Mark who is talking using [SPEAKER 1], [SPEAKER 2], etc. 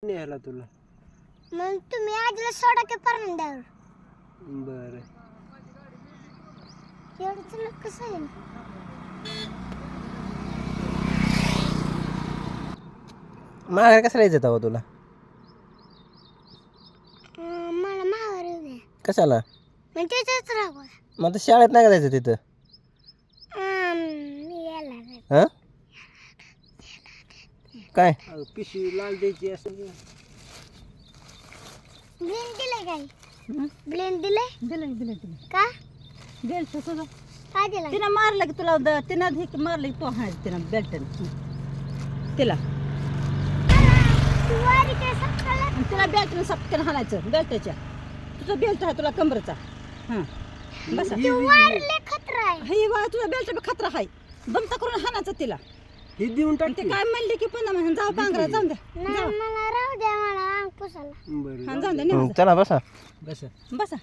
[SPEAKER 1] न्यायला तुला
[SPEAKER 2] मग तुम्ही आजीला सोडा की परंड्यावर.
[SPEAKER 1] बर
[SPEAKER 2] एवढं तुला कसं आहे?
[SPEAKER 3] माघार कशाला यायचं तेव्हा तुला?
[SPEAKER 2] मला माघार येऊ द्या.
[SPEAKER 3] कशाला?
[SPEAKER 2] मग तिथंच राहू.
[SPEAKER 3] मग आता शाळेत नाही का जायचं तिथं?
[SPEAKER 2] मी यायला नाही.
[SPEAKER 3] हां काय?
[SPEAKER 1] पिशवी लाल द्यायची असेल ना.
[SPEAKER 2] ब्लेंड दिलंय काय? ब्लेंड दिलंय
[SPEAKER 4] दिलं
[SPEAKER 2] का?
[SPEAKER 4] बेल्ट तुझं
[SPEAKER 2] काय दिलं?
[SPEAKER 4] तिनं मारलं की तुला तिनं हे मारलं की तो हाणायचं तिनं बेल्ट तिला
[SPEAKER 2] तू वारी काय सकाळला?
[SPEAKER 4] आणि तिला बेल्टनं सपकन हाणायचं बेल्टच्या. तुझा बेल्ट आहे तुला कमरचा. हां बसा
[SPEAKER 2] तू वारले खतरा आहे.
[SPEAKER 4] हे वा तुझा बेल्ट बी खतरा आहे. बमता करून हाणायचं तिला.
[SPEAKER 1] हे देऊन टाक
[SPEAKER 4] ते काय म्हणले की पुन्हा म्हणून जाऊ पांघरा जाऊन द्या.
[SPEAKER 2] नाही मला राहू द्या, मला अंग पुसायला.
[SPEAKER 1] बर
[SPEAKER 4] हां जाऊन द्या
[SPEAKER 3] चला बसा.
[SPEAKER 1] बस
[SPEAKER 4] बसा